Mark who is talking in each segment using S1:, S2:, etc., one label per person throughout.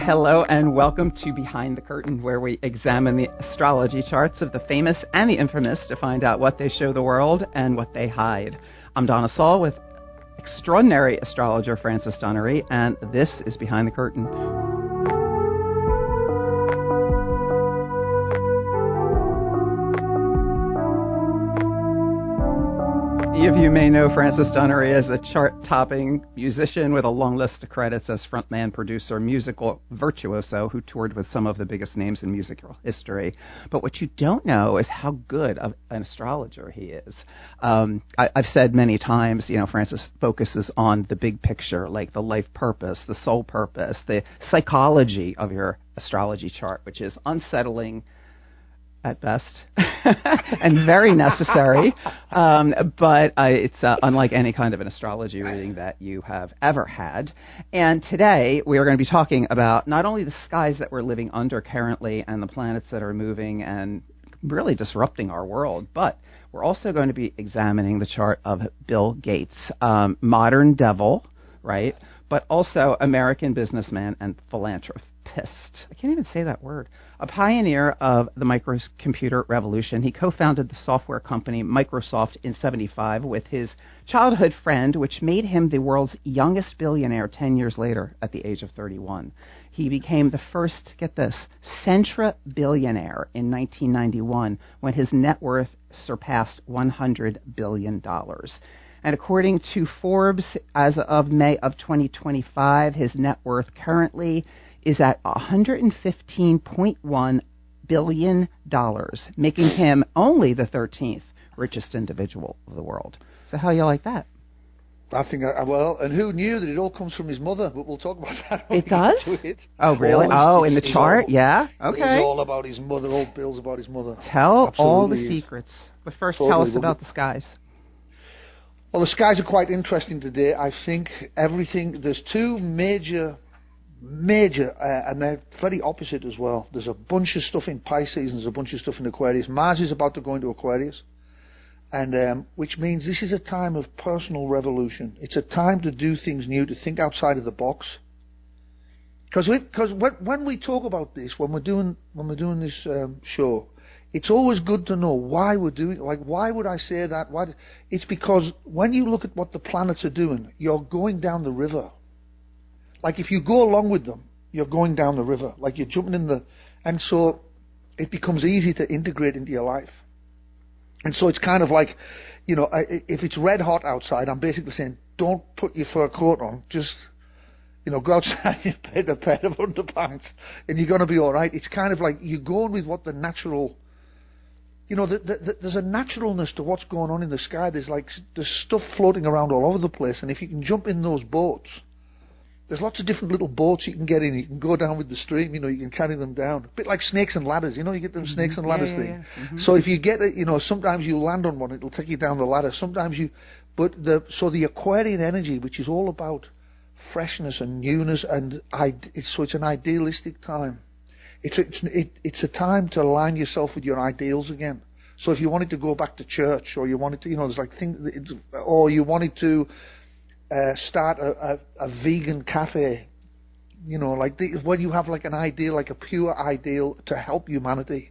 S1: Hello and welcome to Behind the Curtain, where we examine the astrology charts of the famous and the infamous to find out what they show the world and what they hide. I'm Donna Saul with extraordinary astrologer Francis Dunnery, and this is Behind the Curtain. Many of you may know Francis Dunnery as a chart-topping musician with a long list of credits as frontman, producer, musical virtuoso who toured with some of the biggest names in musical history. But what you don't know is how good of an astrologer he is. I've said many times, Francis focuses on the big picture, like the life purpose, the soul purpose, the psychology of your astrology chart, which is unsettling at best, and very necessary, but it's unlike any kind of an astrology reading that you have ever had. And today we are going to be talking about not only the skies that we're living under currently and the planets that are moving and really disrupting our world, but we're also going to be examining the chart of Bill Gates, modern devil, right? But also American businessman and philanthropist. I can't even say that word. A pioneer of the microcomputer revolution, he co-founded the software company Microsoft in '75 with his childhood friend, which made him the world's youngest billionaire 10 years later at the age of 31. He became the first, get this, centra-billionaire in 1991 when his net worth surpassed $100 billion. And according to Forbes, as of May of 2025, his net worth currently is at $115.1 billion, making him only the 13th richest individual of the world. So how you like that?
S2: I think, well, and who knew that it all comes from his mother? But we'll talk about that when
S1: it does?
S2: we get to it.
S1: Oh, really? In the chart? Yeah? Okay.
S2: It's all about his mother. Old Bill's about his mother.
S1: Tell
S2: Absolutely
S1: all the
S2: is.
S1: secrets. But first, tell us about the skies.
S2: Well, the skies are quite interesting today. I think there's two major, and they're very opposite as well. There's a bunch of stuff in Pisces and there's a bunch of stuff in Aquarius. Mars is about to go into Aquarius, and which means this is a time of personal revolution. It's a time to do things new, to think outside of the box. Because when we talk about this, when we're doing this show, it's always good to know why we're doing it. Like, why would I say that? It's because when you look at what the planets are doing, you're going down the river. Like, if you go along with them, you're going down the river. Like, you're jumping and so it becomes easy to integrate into your life. And so it's kind of like, if it's red hot outside, I'm basically saying, don't put your fur coat on. Just, go outside and put a pair of underpants and you're going to be all right. It's kind of like you're going with what the natural, there's a naturalness to what's going on in the sky. There's stuff floating around all over the place. And if you can jump in those boats, there's lots of different little boats you can get in. You can go down with the stream, you can carry them down. A bit like snakes and ladders, you get them snakes and ladders thing. Yeah. Mm-hmm. So if you get it, sometimes you land on one, it'll take you down the ladder. Sometimes so the Aquarian energy, which is all about freshness and newness, and it's an idealistic time. It's a time to align yourself with your ideals again. So if you wanted to go back to church, or you wanted to, there's like things, or you wanted to start a vegan cafe, when you have like an ideal, like a pure ideal to help humanity.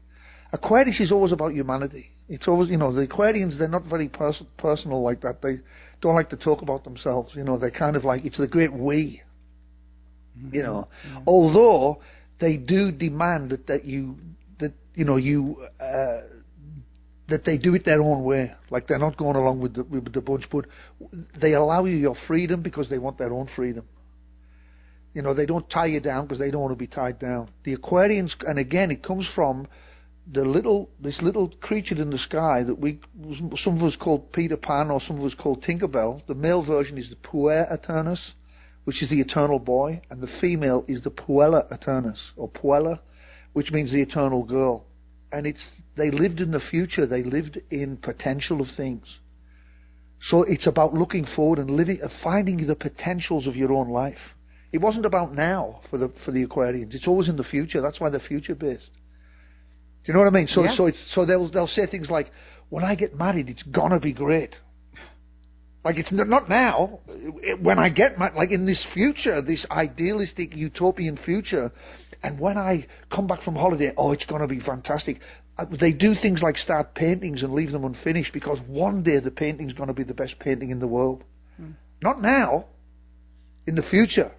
S2: Aquarius is always about humanity. It's always, the Aquarians, they're not very personal like that. They don't like to talk about themselves. They're kind of like, it's the great we. Mm-hmm. Although they do demand that they do it their own way. Like, they're not going along with the bunch, but they allow you your freedom because they want their own freedom. They don't tie you down because they don't want to be tied down. The Aquarians, and again, it comes from this little creature in the sky that some of us call Peter Pan, or some of us call Tinkerbell. The male version is the Puer Eternus, which is the eternal boy, and the female is the Puella Eternus, or Puella, which means the eternal girl. And they lived in the future. They lived in potential of things. So it's about looking forward and finding the potentials of your own life. It wasn't about now for the Aquarians. It's always in the future. That's why they're future based. Do you know what I mean? So,
S1: yeah.
S2: so, it's, so they'll say things like, when I get married, it's gonna be great. You know, like they'll say things like, when I get married, it's gonna be great. So they'll say things like, when I get married, it's gonna be great. You know what I mean? So they'll say things like, when I get married, it's gonna be great. Like, it's not now. When I get like in this future, this idealistic utopian future, and when I come back from holiday, oh, it's going to be fantastic. They do things like start paintings and leave them unfinished because one day the painting's going to be the best painting in the world. Not now, in the future.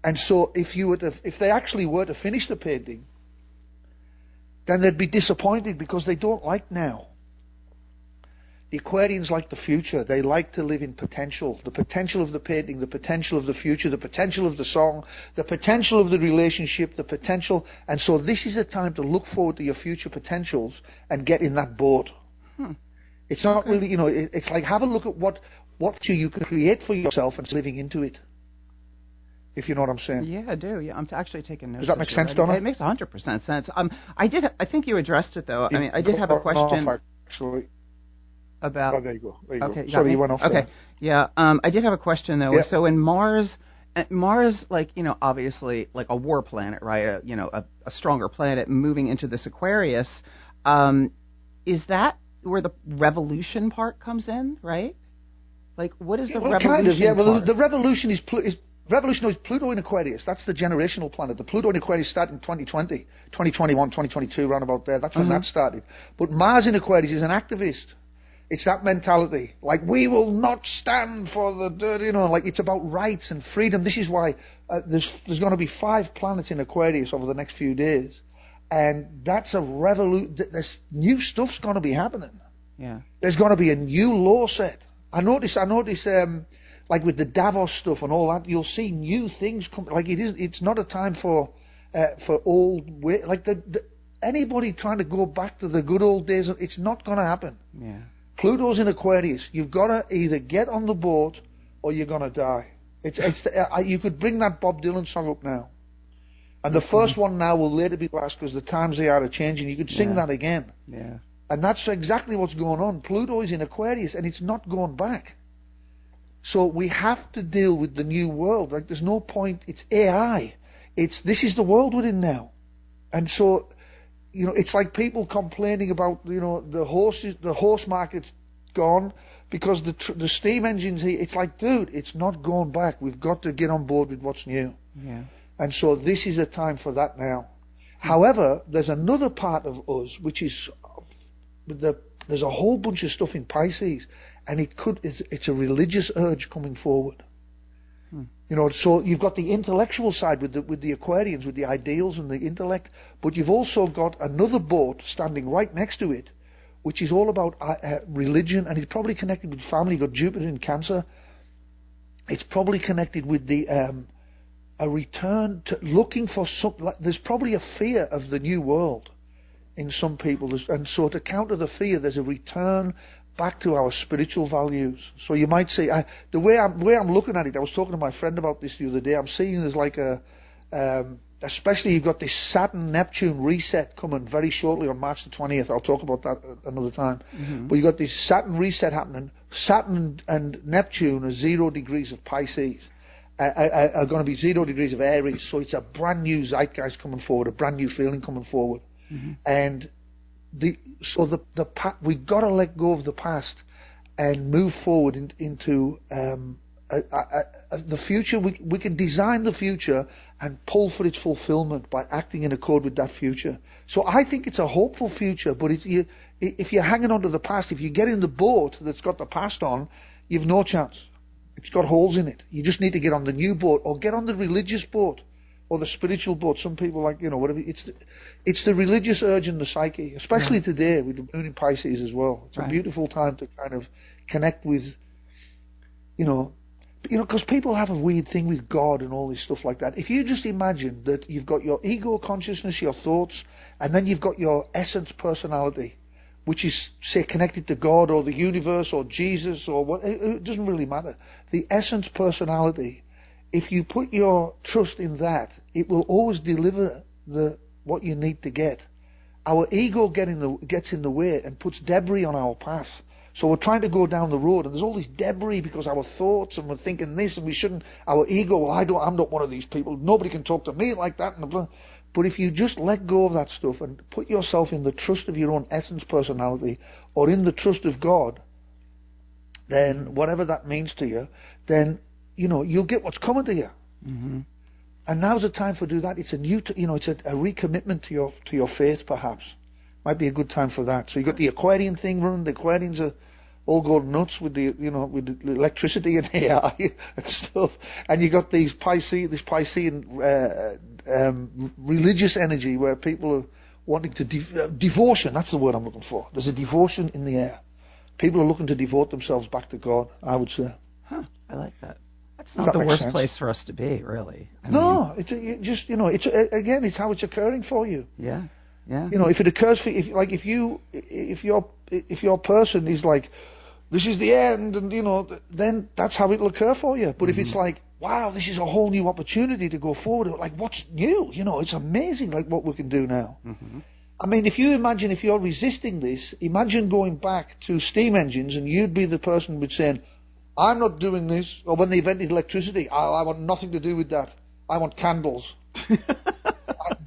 S2: And so if they actually were to finish the painting, then they'd be disappointed because they don't like now. The Aquarians like the future. They like to live in potential. The potential of the painting, the potential of the future, the potential of the song, the potential of the relationship, the potential. And so this is a time to look forward to your future potentials and get in that boat. It's not really, it's like have a look at what future you can create for yourself and living into it. If you know what I'm saying.
S1: Yeah, I do. Yeah, I'm actually taking notes.
S2: Does that make sense, Donna?
S1: It makes 100% sense. I think you addressed it though. I mean, I did have a question.
S2: Actually.
S1: About.
S2: Oh, there you go.
S1: Okay,
S2: Sorry, you went off.
S1: Okay.
S2: There.
S1: Yeah. I did have a question though.
S2: Yeah.
S1: So in Mars, like, obviously like a war planet, right? A stronger planet moving into this Aquarius. Is that where the revolution part comes in, right? Like, what is the revolution?
S2: Kind of, yeah. Well,
S1: part?
S2: the revolution is Pluto in Aquarius. That's the generational planet. The Pluto in Aquarius started in 2020, 2021, 2022, around about there. That's when that started. But Mars in Aquarius is an activist. It's that mentality. Like, we will not stand for the dirt, like it's about rights and freedom. This is why there's going to be 5 planets in Aquarius over the next few days. And that's a revolution. There's new stuff's going to be happening.
S1: Yeah.
S2: There's going to be a new law set. I notice, like with the Davos stuff and all that, you'll see new things come. Like it's not a time for old way. Like anybody trying to go back to the good old days, it's not going to happen.
S1: Yeah.
S2: Pluto's in Aquarius. You've got to either get on the boat or you're going to die. You could bring that Bob Dylan song up now. And the first one now will later be last because the times they are changing. You could sing that again.
S1: Yeah.
S2: And that's exactly what's going on. Pluto is in Aquarius and it's not going back. So we have to deal with the new world. Like there's no point. It's AI. This is the world we're in now. And so, it's like people complaining about, the horse market's gone because the steam engines here. It's like, dude, it's not going back. We've got to get on board with what's new.
S1: Yeah.
S2: And so this is a time for that now. However, there's another part of us which is there's a whole bunch of stuff in Pisces, and it's a religious urge coming forward. So you've got the intellectual side with the Aquarians, with the ideals and the intellect, but you've also got another boat standing right next to it, which is all about religion, and it's probably connected with family. You've got Jupiter in Cancer. It's probably connected with the a return to looking for something. There's probably a fear of the new world in some people, and so to counter the fear, there's a return back to our spiritual values. So you might say, the way I'm looking at it, I was talking to my friend about this the other day. I'm seeing there's like especially you've got this Saturn-Neptune reset coming very shortly on March the 20th. I'll talk about that another time. But you've got this Saturn reset happening. Saturn and Neptune are 0 degrees of Pisces. Are going to be 0 degrees of Aries. So it's a brand new zeitgeist coming forward, a brand new feeling coming forward. And we've got to let go of the past and move forward into the future. We can design the future and pull for its fulfillment by acting in accord with that future. So I think it's a hopeful future, but if you're hanging on to the past, if you get in the boat that's got the past on, you've no chance. It's got holes in it. You just need to get on the new boat or get on the religious boat or the spiritual boat. Some people like, whatever. It's the religious urge in the psyche, especially today with the moon in Pisces as well. It's a beautiful time to kind of connect with, because people have a weird thing with God and all this stuff like that. If you just imagine that you've got your ego consciousness, your thoughts, and then you've got your essence personality, which is, say, connected to God or the universe or Jesus or what, it doesn't really matter. The essence personality, if you put your trust in that, it will always deliver what you need to get. Our ego gets in the way and puts debris on our path. So we're trying to go down the road and there's all this debris because our thoughts and we're thinking this and we shouldn't. Our ego, I'm not one of these people. Nobody can talk to me like that. And blah. But if you just let go of that stuff and put yourself in the trust of your own essence personality or in the trust of God, then whatever that means to you, then, you'll get what's coming to you.
S1: Mm-hmm.
S2: And now's the time for do that. It's it's a recommitment to your faith, perhaps. Might be a good time for that. So you got the Aquarian thing running. The Aquarians are all going nuts with the electricity and AI and stuff. And you got this Piscean religious energy where people are wanting to devotion. That's the word I'm looking for. There's a devotion in the air. People are looking to devote themselves back to God, I would say.
S1: Huh, I like that. That's not the worst place for us to be, really.
S2: It's how it's occurring for you.
S1: Yeah, yeah.
S2: If it occurs for if your person is like, this is the end, and then that's how it'll occur for you. But if it's like, wow, this is a whole new opportunity to go forward, like what's new? It's amazing, like what we can do now.
S1: Mm-hmm.
S2: I mean, if you're resisting this, imagine going back to steam engines and you'd be the person who'd saying, I'm not doing this. Or when they invented electricity, I want nothing to do with that. I want candles.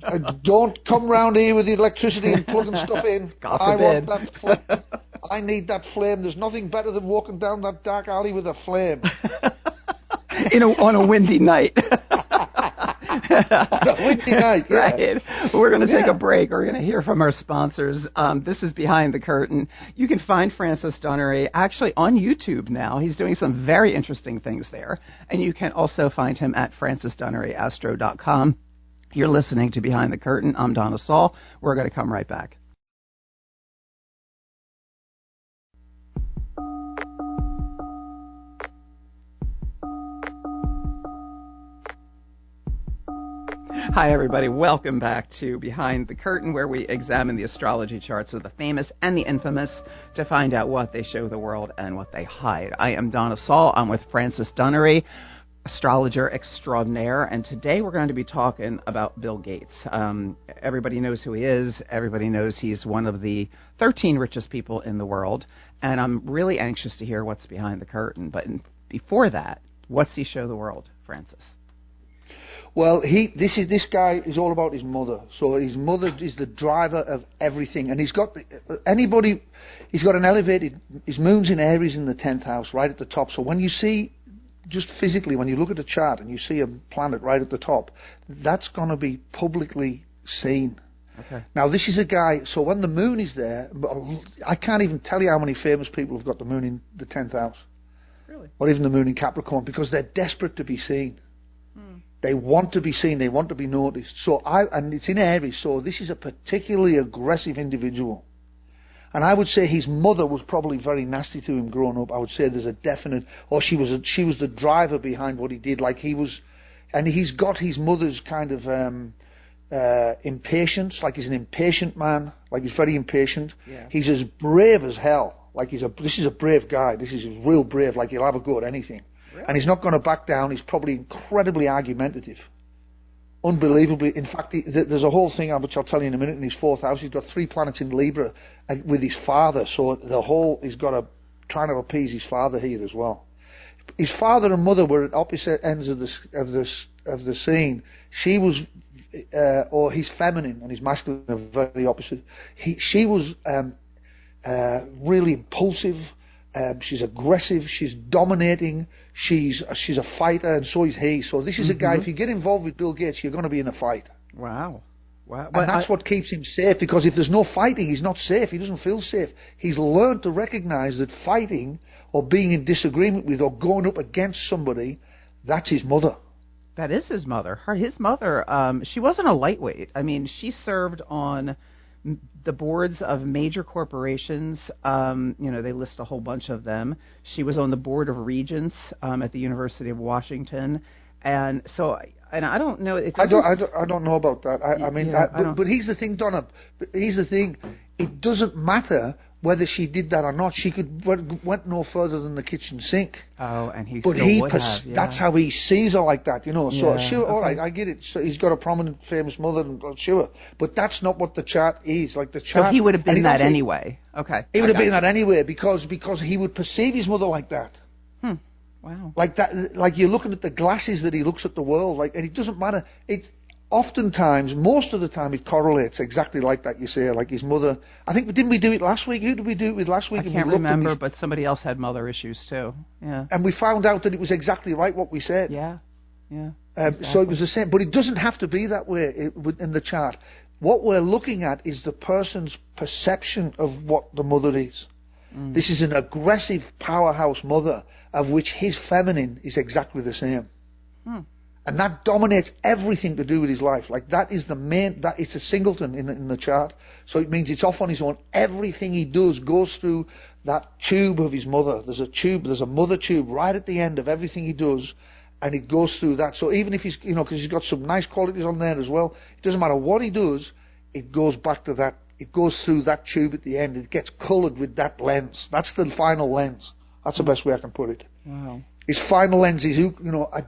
S2: I don't come round here with the electricity and plugging stuff in. I want that flame. I need that flame. There's nothing better than walking down that dark alley with a flame.
S1: On a windy night.
S2: On a windy night, yeah.
S1: Right. We're going to take a break. We're going to hear from our sponsors. This is Behind the Curtain. You can find Francis Dunnery actually on YouTube now. He's doing some very interesting things there. And you can also find him at francisdunneryastro.com. You're listening to Behind the Curtain. I'm Donna Saul. We're going to come right back. Hi, everybody. Welcome back to Behind the Curtain, where we examine the astrology charts of the famous and the infamous to find out what they show the world and what they hide. I am Donna Saul. I'm with Francis Dunnery, astrologer extraordinaire, and today we're going to be talking about Bill Gates. Everybody knows who he is. Everybody knows he's one of the 13 richest people in the world, and I'm really anxious to hear what's behind the curtain. But before that, what's he show the world, Francis?
S2: Well, this guy is all about his mother. So his mother is the driver of everything, and he's got an elevated. His moon's in Aries in the 10th house, right at the top. So when you see, just physically, when you look at the chart and you see a planet right at the top, that's going to be publicly seen.
S1: Okay.
S2: Now this is a guy. So when the moon is there, I can't even tell you how many famous people have got the moon in the 10th house.
S1: Really?
S2: Or even the moon in Capricorn, because they're desperate to be seen. They want to be seen. They want to be noticed. And it's in Aries. So this is a particularly aggressive individual. And I would say his mother was probably very nasty to him growing up. I would say there's a definite, or she was the driver behind what he did. Like he was, and he's got his mother's kind of impatience. Like he's an impatient man. Like he's very impatient.
S1: Yeah.
S2: He's as brave as hell. Like this is a brave guy. This is real brave. Like he'll have a go at anything. Really? And he's not going to back down. He's probably incredibly argumentative. Unbelievably. In fact, there's a whole thing, which I'll tell you in a minute, in his 4th house. He's got 3 planets in Libra with his father. So he's got trying to appease his father here as well. His father and mother were at opposite ends of the scene. She was, or his feminine and his masculine are very opposite. She was really impulsive. She's aggressive, she's dominating, she's a fighter, and so is he. So this is a guy, if you get involved with Bill Gates, you're going to be in a fight.
S1: Wow.
S2: And that's what keeps him safe, because if there's no fighting, he's not safe. He doesn't feel safe. He's learned to recognize that fighting or being in disagreement with or going up against somebody, that's his mother.
S1: That is his mother. His mother, she wasn't a lightweight. I mean, she served on the boards of major corporations. They list a whole bunch of them. She was on the board of regents at the University of Washington, and I don't know. I
S2: don't know about that. But here's the thing, Donna. Here's the thing. It doesn't matter whether she did that or not. She went no further than the kitchen sink.
S1: Oh, and would have. Yeah.
S2: That's how he sees her, like that, So sure,
S1: okay.
S2: All right, I get it. So he's got a prominent, famous mother, sure. But that's not what the chart is. Like the chart.
S1: So he would have been that anyway. Okay.
S2: He would have been that anyway because he would perceive his mother like that.
S1: Wow.
S2: Like that. Like you're looking at the glasses that he looks at the world. Like, and it doesn't matter. oftentimes, most of the time, it correlates exactly like that. You say, like his mother. I think didn't we do it last week? Who did we do it with last week?
S1: I can't remember, but somebody else had mother issues too. Yeah.
S2: And we found out that it was exactly right what we said.
S1: Yeah. Yeah.
S2: Exactly. So it was the same, but it doesn't have to be that way in the chart. What we're looking at is the person's perception of what the mother is. This is an aggressive powerhouse mother, of which his feminine is exactly the same. And that dominates everything to do with his life. Like that is the main, that it's a singleton in the chart. So it means it's off on his own. Everything he does goes through that tube of his mother. There's a mother tube right at the end of everything he does. And it goes through that. So even if he's, because he's got some nice qualities on there as well, it doesn't matter what he does, it goes back to that. It goes through that tube at the end. It gets coloured with that lens. That's the final lens. That's the best way I can put it.
S1: Wow.
S2: His final lens is,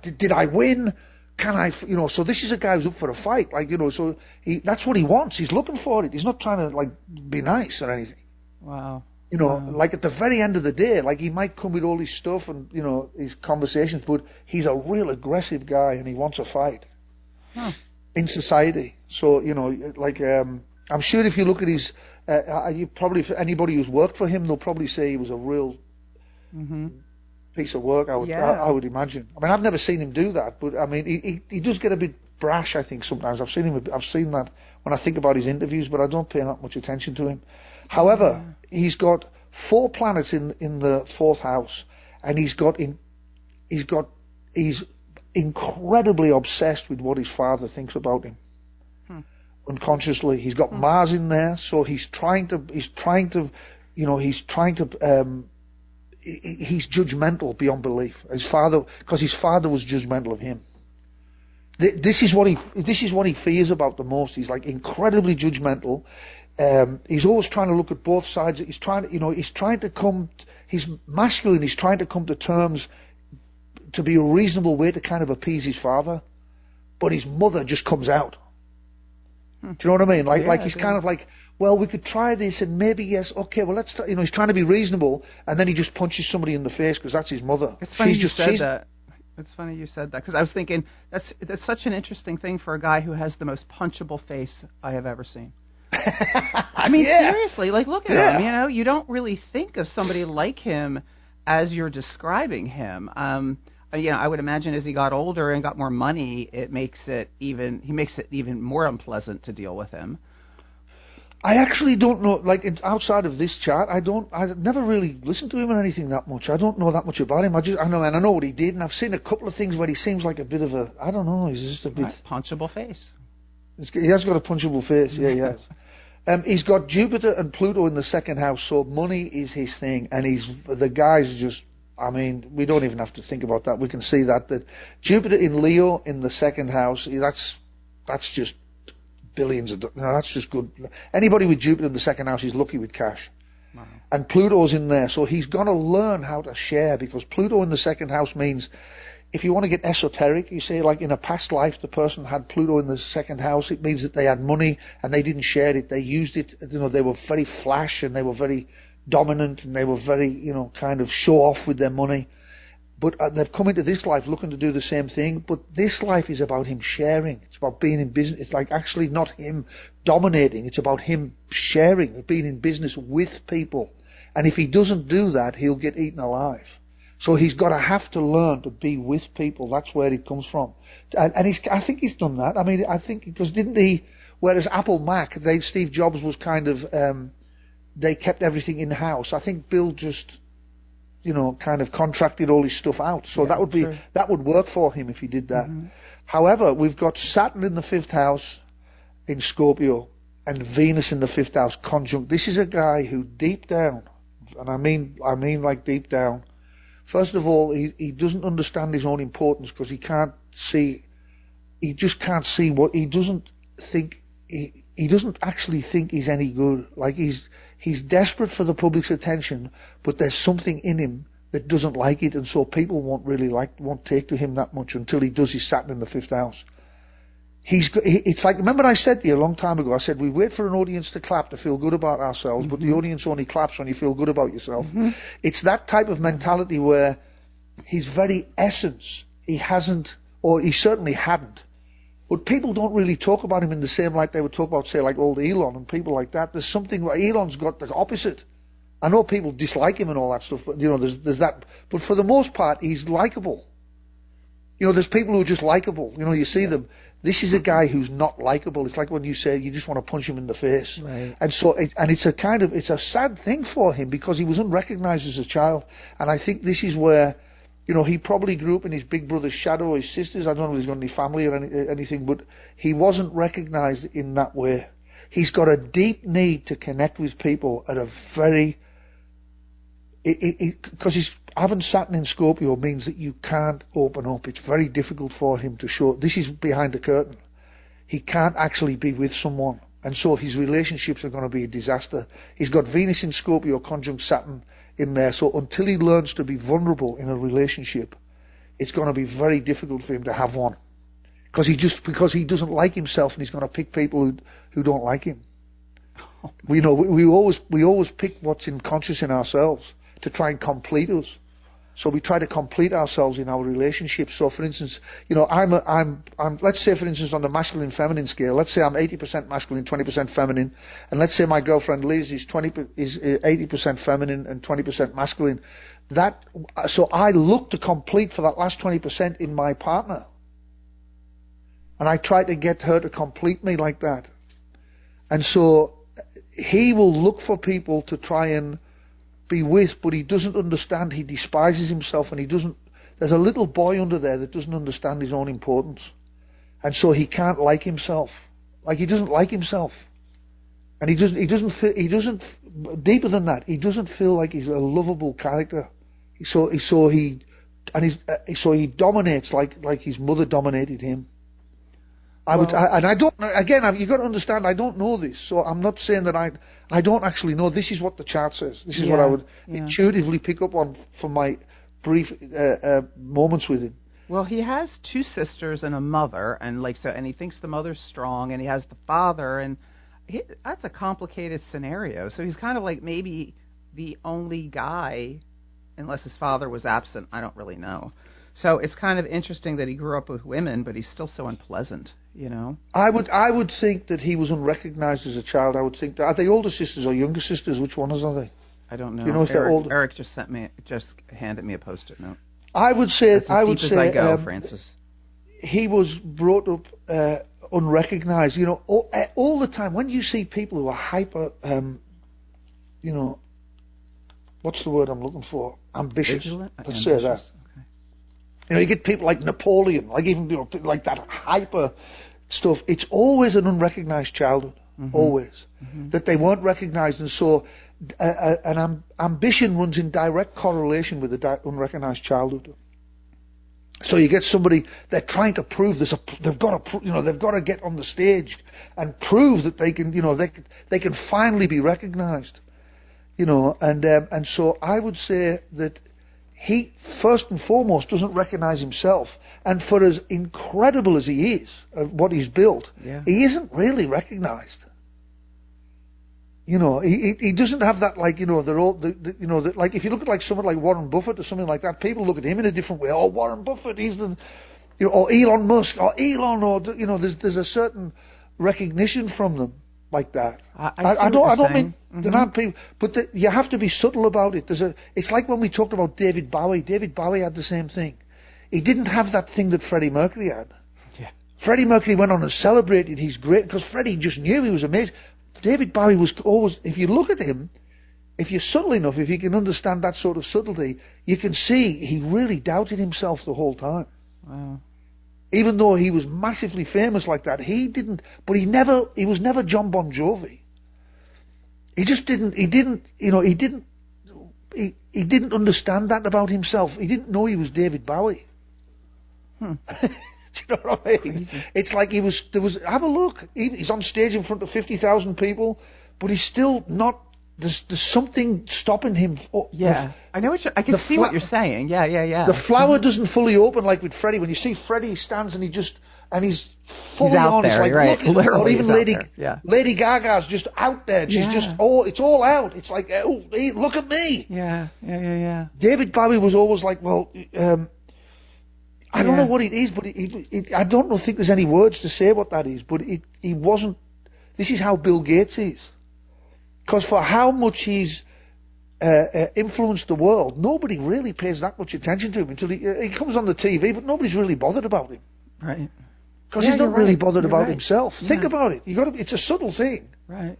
S2: did I win? Can I, so this is a guy who's up for a fight. Like, so that's what he wants. He's looking for it. He's not trying to, like, be nice or anything.
S1: Wow.
S2: Like at the very end of the day, like he might come with all his stuff and, his conversations, but he's a real aggressive guy and he wants a fight in society. So, I'm sure if you look at his, anybody who's worked for him, they'll probably say he was a real piece of work, I would imagine. I mean, I've never seen him do that, but I mean, he does get a bit brash, I think, sometimes. I've seen that when I think about his interviews, but I don't pay that much attention to him. However, he's got 4 planets in the 4th house, and he's incredibly obsessed with what his father thinks about him. Unconsciously, he's got Mars in there, so he's judgmental beyond belief. Because his father was judgmental of him. This is what he fears about the most. He's like incredibly judgmental. He's always trying to look at both sides. He's masculine. He's trying to come to terms to be a reasonable way to kind of appease his father, but his mother just comes out. Do you know what I mean? Like he's kind of like, well, we could try this and maybe yes, okay, well let's try, he's trying to be reasonable, and then he just punches somebody in the face because that's his mother.
S1: It's funny you said that. It's funny you said that because I was thinking that's such an interesting thing for a guy who has the most punchable face I have ever seen. I mean, seriously, like look at him. You don't really think of somebody like him as you're describing him. I would imagine as he got older and got more money, he makes it even more unpleasant to deal with him.
S2: I actually don't know, outside of this chart, I've never really listened to him or anything that much. I don't know that much about him. I know what he did, and I've seen a couple of things where he seems like a bit of a, I don't know, he's just a bit...
S1: punchable face.
S2: He has got a punchable face, yeah, he has. He's got Jupiter and Pluto in the 2nd house, so money is his thing, and the guy's just, I mean, we don't even have to think about that. We can see that Jupiter in Leo in the 2nd house, that's just billions of, that's just good. Anybody with Jupiter in the 2nd house is lucky with cash. Wow. And Pluto's in there, so he's got to learn how to share, because Pluto in the 2nd house means, if you want to get esoteric, you say like in a past life the person had Pluto in the 2nd house, it means that they had money and they didn't share it, they used it, they were very flash and they were very dominant and they were very, kind of show off with their money. But they've come into this life looking to do the same thing, but this life is about him sharing. It's about being in business. It's like actually not him dominating, it's about him sharing, being in business with people. And if he doesn't do that, he'll get eaten alive. So he's got to have to learn to be with people. That's where it comes from. And I think he's done that. I mean, I think, because didn't he, whereas Apple Mac, Steve Jobs was kind of, they kept everything in-house. I think Bill just, kind of contracted all his stuff out. So that would work for him if he did that. Mm-hmm. However, we've got Saturn in the 5th house in Scorpio and Venus in the 5th house conjunct. This is a guy who deep down, and I mean like deep down, first of all, he doesn't understand his own importance because he just can't see what, he doesn't actually think he's any good. Like he's desperate for the public's attention, but there's something in him that doesn't like it, and so people won't take to him that much until he does his Saturn in the 5th house. It's like, remember I said to you a long time ago, I said we wait for an audience to clap to feel good about ourselves, but the audience only claps when you feel good about yourself. Mm-hmm. It's that type of mentality where his very essence, he hasn't, or he certainly hadn't, But people don't really talk about him in the same light they would talk about, say, like old Elon and people like that. There's something where Elon's got the opposite. I know people dislike him and all that stuff, but there's that. But for the most part, he's likable. There's people who are just likable. You see them. This is a guy who's not likable. It's like when you say you just want to punch him in the face.
S1: Right.
S2: And so, it's a sad thing for him because he was unrecognized as a child. And I think this is where, he probably grew up in his big brother's shadow, his sisters. I don't know if he's got any family or anything, but he wasn't recognized in that way. He's got a deep need to connect with people at a very, because having Saturn in Scorpio means that you can't open up. It's very difficult for him to show. This is behind the curtain. He can't actually be with someone. And so his relationships are going to be a disaster. He's got Venus in Scorpio conjunct Saturn in there. So until he learns to be vulnerable in a relationship, it's going to be very difficult for him to have one. Because he doesn't like himself, and he's going to pick people who don't like him. We always pick what's unconscious in ourselves to try and complete us. So we try to complete ourselves in our relationships. So for instance, I'm let's say for instance on the masculine feminine scale, let's say I'm 80% masculine, 20% feminine, and let's say my girlfriend Liz is 80% feminine and 20% masculine. So I look to complete for that last 20% in my partner. And I try to get her to complete me like that. And so he will look for people to try and be with, but he doesn't understand. He despises himself, and there's a little boy under there that doesn't understand his own importance. And so he can't like himself. Like he doesn't like himself. And he doesn't deeper than that, he doesn't feel like he's a lovable character. So he dominates like his mother dominated him. You've got to understand, I don't know this, so I'm not saying that I don't actually know. This is what the chart says. This is what I would intuitively pick up on from my brief moments with him.
S1: Well, he has two sisters and a mother, and he thinks the mother's strong, and he has the father, and that's a complicated scenario. So he's kind of like maybe the only guy, unless his father was absent. I don't really know. So it's kind of interesting that he grew up with women, but he's still so unpleasant,
S2: I would think that he was unrecognized as a child. I would think that. Are they older sisters or younger sisters? Which one are they?
S1: I don't know.
S2: Do you know if they're older?
S1: Eric just handed me a Post-it note.
S2: I would say.
S1: That's as deep as I go, Francis.
S2: He was brought up unrecognized. All the time when you see people who are hyper, what's the word I'm looking for? Ambitious.
S1: Vigilant?
S2: Let's say that. You get people like Napoleon, like even like that hyper stuff. It's always an unrecognized childhood, always that they weren't recognized, and so ambition runs in direct correlation with the unrecognized childhood. So you get somebody, they're trying to prove they've got to get on the stage and prove that they can, they can finally be recognized, and so I would say that. He, first and foremost, doesn't recognize himself. And for as incredible as he is, of what he's built, he isn't really recognized. He doesn't have that, they're all, like if you look at someone like Warren Buffett or something like that, people look at him in a different way. Oh, Warren Buffett, he's the, or Elon Musk, or Elon, or, there's a certain recognition from them. Like that. I don't mean they're not people, but you have to be subtle about it. It's like when we talked about David Bowie. David Bowie had the same thing. He didn't have that thing that Freddie Mercury had.
S1: Yeah.
S2: Freddie Mercury went on and celebrated his great, because Freddie just knew he was amazing. David Bowie was always, if you look at him, if you're subtle enough, if you can understand that sort of subtlety, you can see he really doubted himself the whole time.
S1: Wow.
S2: Even though he was massively famous like that, he was never John Bon Jovi. He didn't understand that about himself. He didn't know he was David Bowie. Do you know what I mean? Crazy. It's like have a look. He's on stage in front of 50,000 people, but he's still not, there's something stopping him.
S1: I know I can see what you're saying. Yeah.
S2: The flower doesn't fully open like with Freddie. When you see Freddie stands and he's fully
S1: out
S2: on.
S1: There,
S2: it's like,
S1: right.
S2: Look,
S1: literally,
S2: or even
S1: Lady
S2: Gaga's just out there. She's just, it's all out. It's like, oh, hey, look at me.
S1: Yeah.
S2: David Bowie was always like, well, I don't know what it is, but I don't think there's any words to say what that is. But he wasn't. This is how Bill Gates is, because for how much he's influenced the world, nobody really pays that much attention to him until he comes on the TV, but nobody's really bothered about him.
S1: Right.
S2: Because he's not really bothered about
S1: right.
S2: himself. Yeah. Think about it. It's a subtle thing.
S1: Right.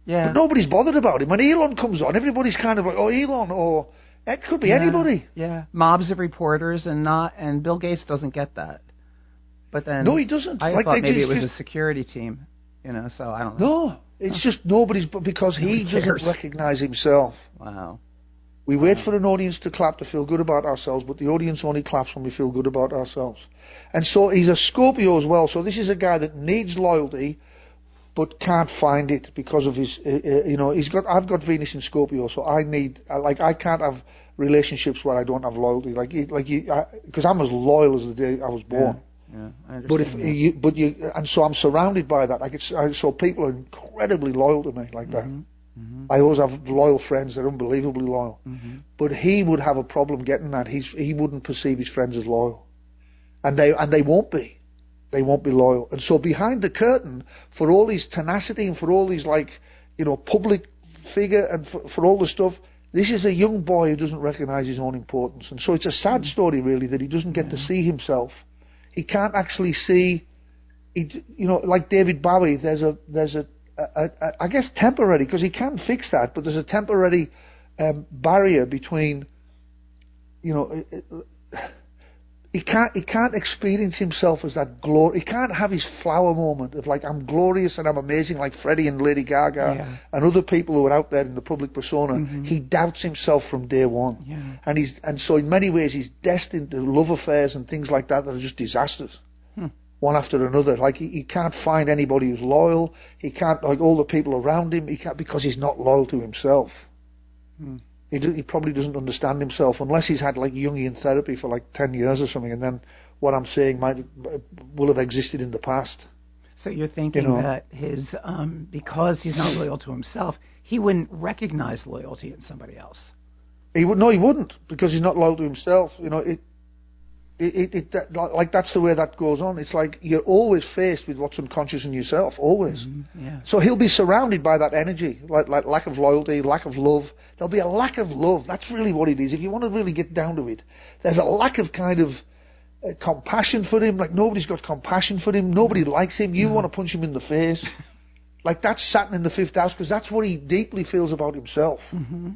S1: Yeah.
S2: But nobody's bothered about him. When Elon comes on, everybody's kind of like, oh, Elon, or it could be anybody.
S1: Yeah. Mobs of reporters and Bill Gates doesn't get that. But then
S2: no, he doesn't.
S1: I thought maybe it was a security team, so I don't know.
S2: No, it's just nobody's, because he doesn't recognize himself.
S1: Wow.
S2: We wait for an audience to clap to feel good about ourselves, but the audience only claps when we feel good about ourselves. And so he's a Scorpio as well. So this is a guy that needs loyalty, but can't find it because of his, I've got Venus in Scorpio, so I can't have relationships where I don't have loyalty, because I'm as loyal as the day I was born.
S1: Yeah, I understand.
S2: And so I'm surrounded by that. So people are incredibly loyal to me like that. Mm-hmm. I always have loyal friends that are unbelievably loyal. Mm-hmm. But he would have a problem getting that. He wouldn't perceive his friends as loyal, and they won't be. They won't be loyal. And so behind the curtain, for all his tenacity and for all his public figure and for all the stuff, this is a young boy who doesn't recognize his own importance. And so it's a sad story, really, that he doesn't get to see himself. He can't actually see. Like David Bowie, there's a I guess temporary, because he can fix that, but there's a temporary barrier between, he can't experience himself as that glory. He can't have his flower moment of I'm glorious and I'm amazing, like Freddie and Lady Gaga and other people who are out there in the public persona. Mm-hmm. He doubts himself from day one, and so in many ways he's destined to love affairs and things like that are just disasters. One after another. He can't find anybody who's loyal. He can't, all the people around him, he can't, because he's not loyal to himself. He probably doesn't understand himself unless he's had Jungian therapy for 10 years or something, and then what I'm saying will have existed in the past.
S1: So you're thinking that his because he's not loyal to himself, he wouldn't recognize loyalty in somebody else.
S2: He wouldn't, because he's not loyal to himself. That's the way that goes on. It's you're always faced with what's unconscious in yourself, always. Mm-hmm. Yeah. So he'll be surrounded by that energy, like lack of loyalty, lack of love. There'll be a lack of love. That's really what it is. If you want to really get down to it, there's a lack of kind of compassion for him. Nobody's got compassion for him. Nobody likes him. You want to punch him in the face. That's Saturn in the 5th house, because that's what he deeply feels about himself. Mm-hmm.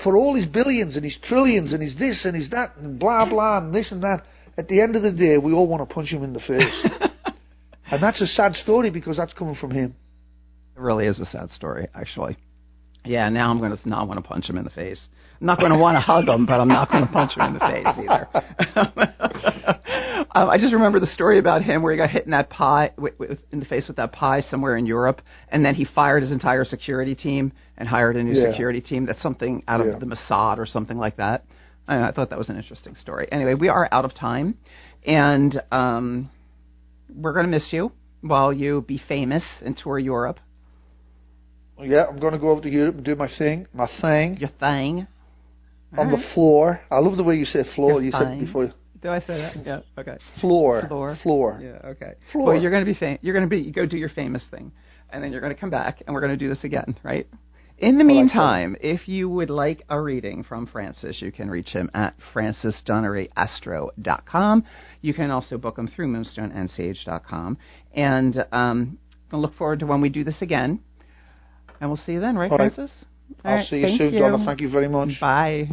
S2: For all his billions and his trillions and his this and his that and blah blah and this and that, at the end of the day we all want to punch him in the face. And that's a sad story, because that's coming from him.
S1: It really is a sad story, actually. Yeah, now I'm going to not want to punch him in the face. I'm not going to want to hug him, but I'm not going to punch him in the face either. I just remember the story about him where he got hit in that pie, in the face with that pie somewhere in Europe, and then he fired his entire security team and hired a new security team. That's something out of the Mossad or something like that. I thought that was an interesting story. Anyway, we are out of time, and we're going to miss you while you be famous and tour Europe.
S2: Yeah, I'm going to go over to Europe and do my thing.
S1: Your thing.
S2: On the floor. I love the way you say floor. You said it before.
S1: Do I say that? Yeah. Okay.
S2: Floor.
S1: Yeah. Okay.
S2: Floor.
S1: Well, you're going to be go do your famous thing, and then you're going to come back, and we're going to do this again, right? In the meantime, if you would like a reading from Francis, you can reach him at francisdunneryastro.com. You can also book him through moonstoneandsage.com. And I'm going to look forward to when we do this again. And we'll see you then, right, Francis?
S2: I'll see you soon, Donna. Thank you very much.
S1: Bye.